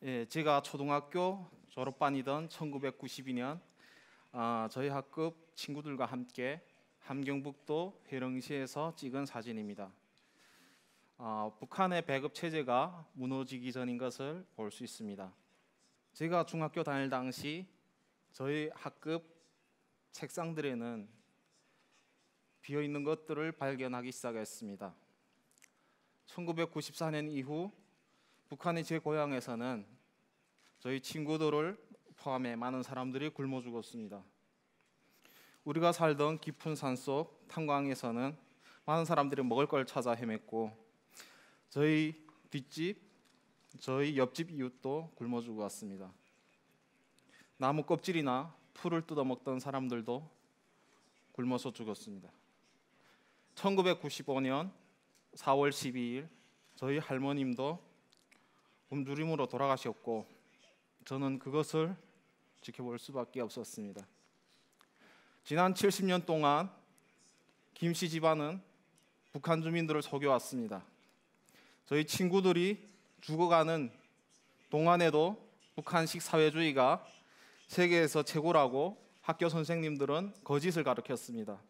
예, 제가 초등학교 졸업반이던 1992년 저희 학급 친구들과 함께 함경북도 회령시에서 찍은 사진입니다. 북한의 배급 체제가 무너지기 전인 것을 볼 수 있습니다. 제가 중학교 다닐 당시 저희 학급 책상들에는 비어있는 것들을 발견하기 시작했습니다. 1994년 이후 북한의 제 고향에서는 저희 친구들을 포함해 많은 사람들이 굶어 죽었습니다. 우리가 살던 깊은 산속 탄광에서는 많은 사람들이 먹을 걸 찾아 헤맸고 저희 뒷집, 저희 옆집 이웃도 굶어 죽었습니다. 나무 껍질이나 풀을 뜯어먹던 사람들도 굶어서 죽었습니다. 1995년 4월 12일 저희 할머님도 굶주림으로 돌아가셨고 저는 그것을 지켜볼 수밖에 없었습니다. 지난 70년 동안 김씨 집안은 북한 주민들을 속여왔습니다. 저희 친구들이 죽어가는 동안에도 북한식 사회주의가 세계에서 최고라고 학교 선생님들은 거짓을 가르쳤습니다.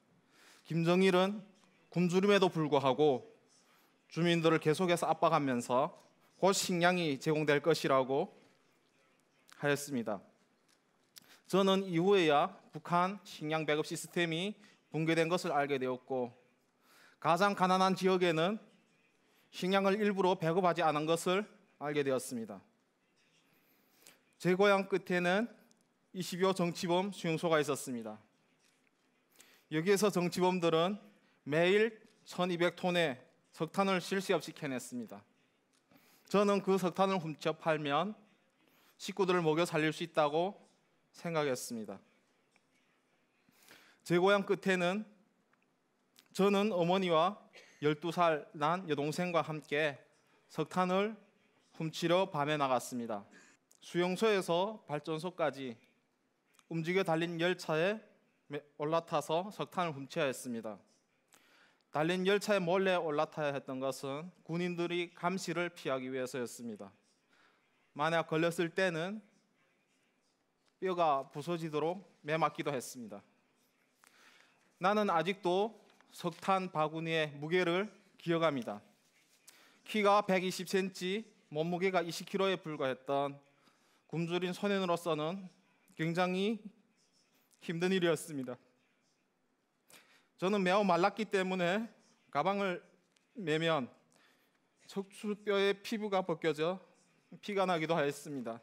김정일은 굶주림에도 불구하고 주민들을 계속해서 압박하면서 곧 식량이 제공될 것이라고 하였습니다. 저는 이후에야 북한 식량 배급 시스템이 붕괴된 것을 알게 되었고 가장 가난한 지역에는 식량을 일부러 배급하지 않은 것을 알게 되었습니다. 제 고향 끝에는 20여 정치범 수용소가 있었습니다. 여기에서 정치범들은 매일 1200톤의 석탄을 쉴 새 없이 캐냈습니다. 저는 그 석탄을 훔쳐 팔면 식구들을 먹여 살릴 수 있다고 생각했습니다. 제 고향 끝에는 저는 어머니와 12살 난 여동생과 함께 석탄을 훔치러 밤에 나갔습니다. 수용소에서 발전소까지 움직여 달린 열차에 올라타서 석탄을 훔쳐야 했습니다. 달린 열차에 몰래 올라타야 했던 것은 군인들이 감시를 피하기 위해서였습니다. 만약 걸렸을 때는 뼈가 부서지도록 매맞기도 했습니다. 나는 아직도 석탄 바구니의 무게를 기억합니다. 키가 120cm, 몸무게가 20kg에 불과했던 굶주린 소년으로서는 굉장히 힘든 일이었습니다. 저는 매우 말랐기 때문에 가방을 매면 척추뼈의 피부가 벗겨져 피가 나기도 하였습니다.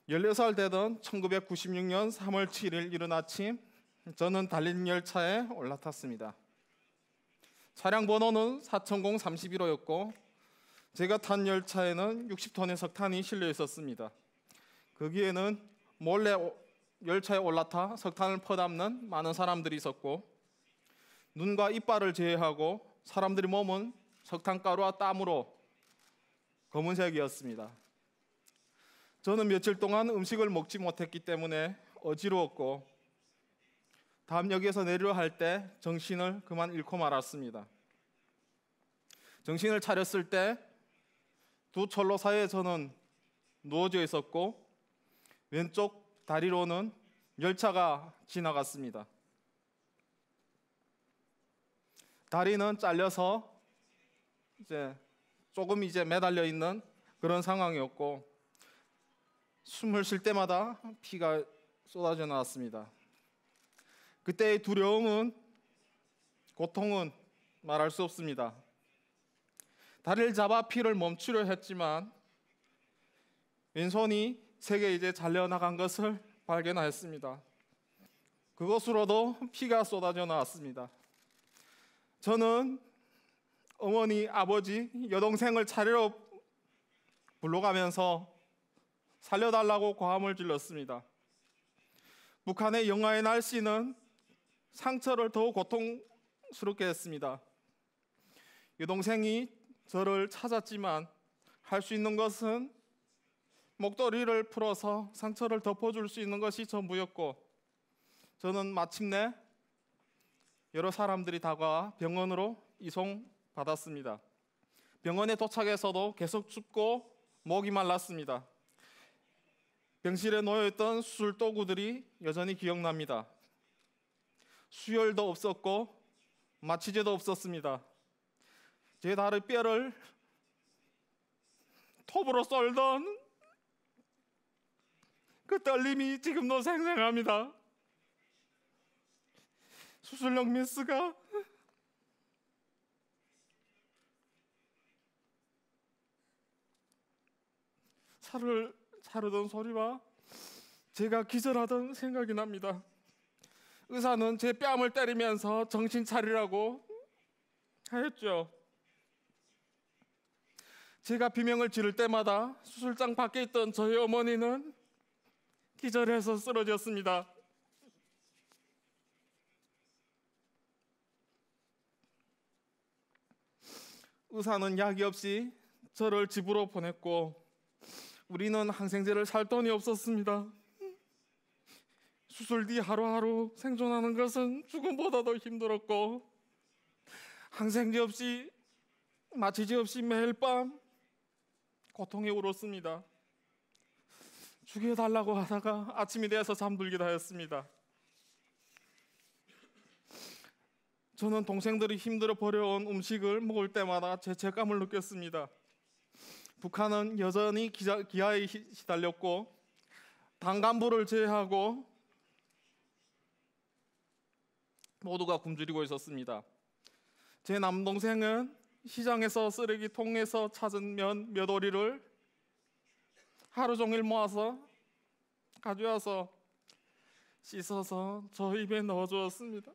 16살 되던 1996년 3월 7일 이른 아침 저는 달린 열차에 올라탔습니다. 차량 번호는 4031호였고 제가 탄 열차에는 60톤의 석탄이 실려 있었습니다. 거기에는 몰래 열차에 올라타 석탄을 퍼담는 많은 사람들이 있었고 눈과 이빨을 제외하고 사람들의 몸은 석탄가루와 땀으로 검은색이었습니다. 저는 며칠 동안 음식을 먹지 못했기 때문에 어지러웠고 다음 역에서 내리려 할 때 정신을 그만 잃고 말았습니다. 정신을 차렸을 때 두 철로 사이에 저는 누워져 있었고 왼쪽 다리로는 열차가 지나갔습니다. 다리는 잘려서 조금 매달려 있는 그런 상황이었고 숨을 쉴 때마다 피가 쏟아져 나왔습니다. 그때의 두려움은, 고통은 말할 수 없습니다. 다리를 잡아 피를 멈추려 했지만 왼손이 세 개 잘려나간 것을 발견하였습니다. 그것으로도 피가 쏟아져 나왔습니다. 저는 어머니, 아버지, 여동생을 차례로 불러가면서 살려달라고 고함을 질렀습니다. 북한의 영하의 날씨는 상처를 더욱 고통스럽게 했습니다. 여동생이 저를 찾았지만 할 수 있는 것은 목도리를 풀어서 상처를 덮어줄 수 있는 것이 전부였고 저는 마침내 여러 사람들이 다가와 병원으로 이송받았습니다. 병원에 도착해서도 계속 춥고 목이 말랐습니다. 병실에 놓여있던 수술 도구들이 여전히 기억납니다. 수혈도 없었고 마취제도 없었습니다. 제 다리 뼈를 톱으로 썰던 그 떨림이 지금도 생생합니다. 수술용 메스가 살을 자르던 소리와 제가 기절하던 생각이 납니다. 의사는 제 뺨을 때리면서 정신 차리라고 하였죠. 제가 비명을 지를 때마다 수술장 밖에 있던 저희 어머니는 기절해서 쓰러졌습니다. 의사는 약이 없이 저를 집으로 보냈고 우리는 항생제를 살 돈이 없었습니다. 수술 뒤 하루하루 생존하는 것은 죽음보다도 힘들었고 항생제 없이 마취제 없이 매일 밤 고통에 울었습니다. 죽여달라고 하다가 아침이 되어서 잠들기도 하였습니다. 저는 동생들이 힘들어 버려온 음식을 먹을 때마다 죄책감을 느꼈습니다. 북한은 여전히 기아에 시달렸고 당간부를 제외하고 모두가 굶주리고 있었습니다. 제 남동생은 시장에서 쓰레기통에서 찾은 면 몇 오리를 하루 종일 모아서 가져와서 씻어서 저 입에 넣어주었습니다.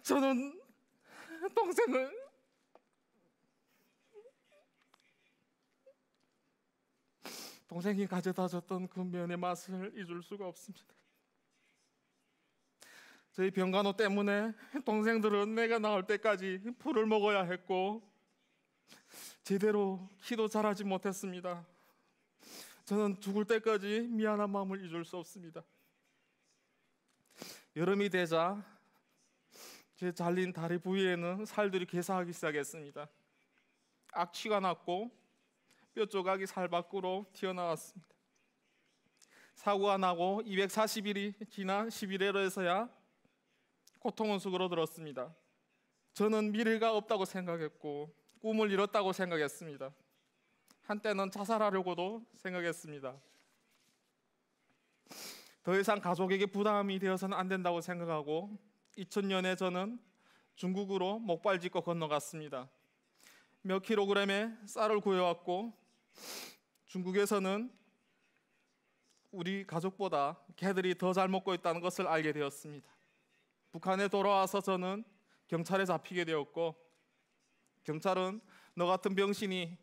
저는 동생이 가져다 줬던 그 면의 맛을 잊을 수가 없습니다. 저희 병간호 때문에 동생들은 내가 나올 때까지 풀을 먹어야 했고 제대로 키도 자라지 못했습니다. 저는 죽을 때까지 미안한 마음을 잊을 수 없습니다. 여름이 되자 제 잘린 다리 부위에는 살들이 괴사하기 시작했습니다. 악취가 났고 뼈 조각이 살 밖으로 튀어나왔습니다. 사고가 나고 240일이 지난 11월에서야 고통은 수그러들었습니다. 저는 미래가 없다고 생각했고 꿈을 잃었다고 생각했습니다. 한때는 자살하려고도 생각했습니다. 더 이상 가족에게 부담이 되어서는 안 된다고 생각하고 2000년에 저는 중국으로 목발 짚고 건너갔습니다. 몇 킬로그램의 쌀을 구해왔고 중국에서는 우리 가족보다 개들이 더 잘 먹고 있다는 것을 알게 되었습니다. 북한에 돌아와서 저는 경찰에 잡히게 되었고 경찰은 너 같은 병신이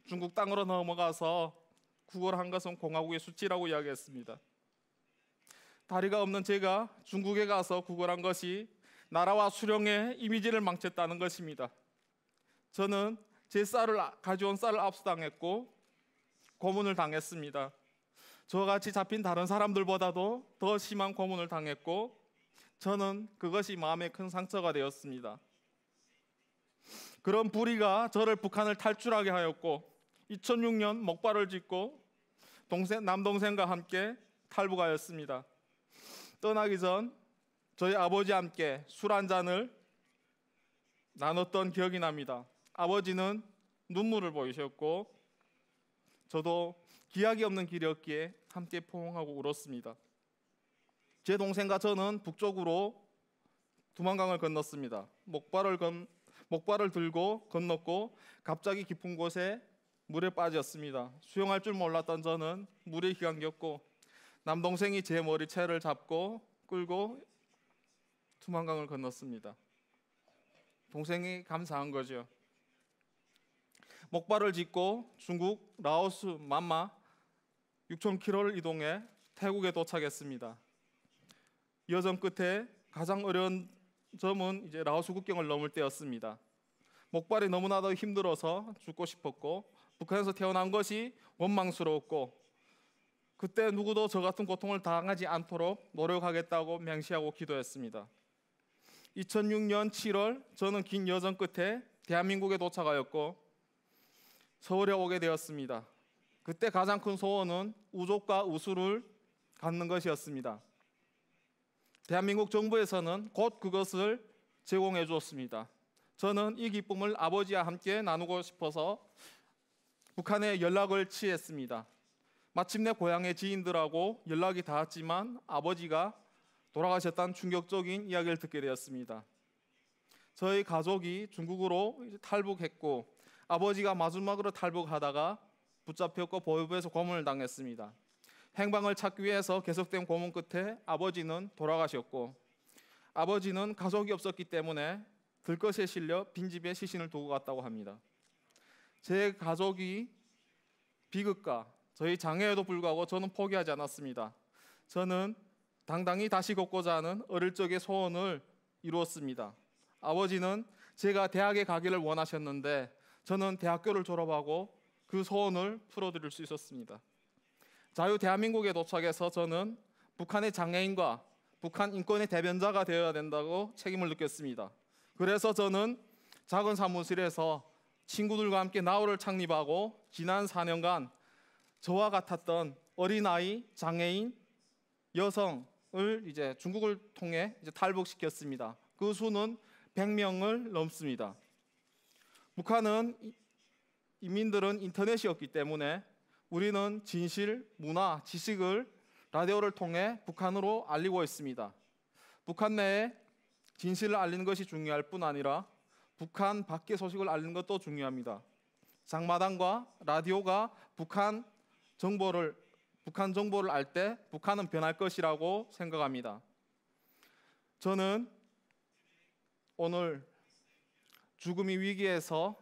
중국 땅으로 넘어가서 구걸을 한 것은 공화국의 수치라고 이야기했습니다. 다리가 없는 제가 중국에 가서 구걸한 것이 나라와 수령의 이미지를 망쳤다는 것입니다. 저는 제 가져온 쌀을 압수당했고 고문을 당했습니다. 저와 같이 잡힌 다른 사람들보다도 더 심한 고문을 당했고 저는 그것이 마음에 큰 상처가 되었습니다. 그런 불의가 저를 북한을 탈출하게 하였고 2006년 목발을 짚고 남동생과 함께 탈북하였습니다. 떠나기 전 저희 아버지와 함께 술 한 잔을 나눴던 기억이 납니다. 아버지는 눈물을 보이셨고 저도 기약이 없는 길이었기에 함께 포옹하고 울었습니다. 제 동생과 저는 북쪽으로 두만강을 건넜습니다. 목발을 들고 건넜고 갑자기 깊은 곳에 물에 빠졌습니다. 수영할 줄 몰랐던 저는 물에 기감겼고 남동생이 제 머리채를 잡고 끌고 두만강을 건넜습니다. 동생이 감사한 거죠. 목발을 짚고 중국 라오스 만마 6,000km를 이동해 태국에 도착했습니다. 여정 끝에 가장 어려운 점은 이제 라오스 국경을 넘을 때였습니다. 목발이 너무나도 힘들어서 죽고 싶었고 북한에서 태어난 것이 원망스러웠고 그때 누구도 저 같은 고통을 당하지 않도록 노력하겠다고 맹세하고 기도했습니다. 2006년 7월 저는 긴 여정 끝에 대한민국에 도착하였고 서울에 오게 되었습니다. 그때 가장 큰 소원은 우족과 우수를 갖는 것이었습니다. 대한민국 정부에서는 곧 그것을 제공해 주었습니다. 저는 이 기쁨을 아버지와 함께 나누고 싶어서 북한에 연락을 취했습니다. 마침내 고향의 지인들하고 연락이 닿았지만 아버지가 돌아가셨다는 충격적인 이야기를 듣게 되었습니다. 저희 가족이 중국으로 탈북했고 아버지가 마지막으로 탈북하다가 붙잡혔고 보위부에서 고문을 당했습니다. 행방을 찾기 위해서 계속된 고문 끝에 아버지는 돌아가셨고 아버지는 가족이 없었기 때문에 들것에 실려 빈집에 시신을 두고 갔다고 합니다. 제 가족이 비극과 저희 장애에도 불구하고 저는 포기하지 않았습니다. 저는 당당히 다시 걷고자 하는 어릴 적의 소원을 이루었습니다. 아버지는 제가 대학에 가기를 원하셨는데 저는 대학교를 졸업하고 그 소원을 풀어드릴 수 있었습니다. 자유 대한민국에 도착해서 저는 북한의 장애인과 북한 인권의 대변자가 되어야 된다고 책임을 느꼈습니다. 그래서 저는 작은 사무실에서 친구들과 함께 나우를 창립하고 지난 4년간 저와 같았던 어린아이, 장애인, 여성을 중국을 통해 탈북시켰습니다. 그 수는 100명을 넘습니다. 북한은 인민들은 인터넷이었기 때문에 우리는 진실, 문화, 지식을 라디오를 통해 북한으로 알리고 있습니다. 북한 내에 진실을 알리는 것이 중요할 뿐 아니라 북한 밖의 소식을 알리는 것도 중요합니다. 장마당과 라디오가 북한 정보를 알 때 북한은 변할 것이라고 생각합니다. 저는 오늘 죽음의 위기에서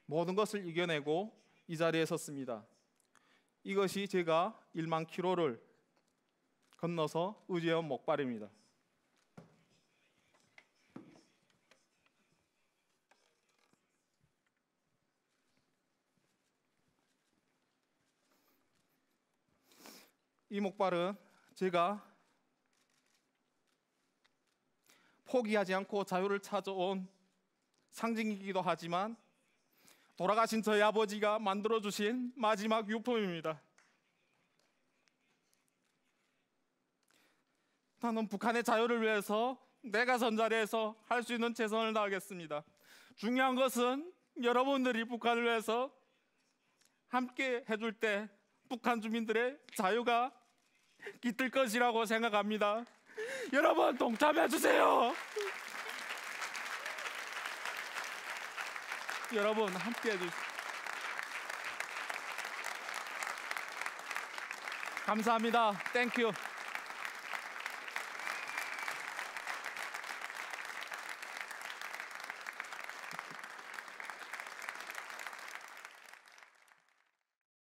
모든 것을 이겨내고 이 자리에 섰습니다. 이것이 제가 1만 킬로를 건너서 의지해온 목발입니다. 이 목발은 제가 포기하지 않고 자유를 찾아온 상징이기도 하지만 돌아가신 저희 아버지가 만들어주신 마지막 유품입니다. 나는 북한의 자유를 위해서 내가 선 자리에서 할 수 있는 최선을 다하겠습니다. 중요한 것은 여러분들이 북한을 위해서 함께 해줄 때 북한 주민들의 자유가 깃들 것이라고 생각합니다. 여러분 동참해 주세요. 여러분 함께 해주세요. 감사합니다. 땡큐.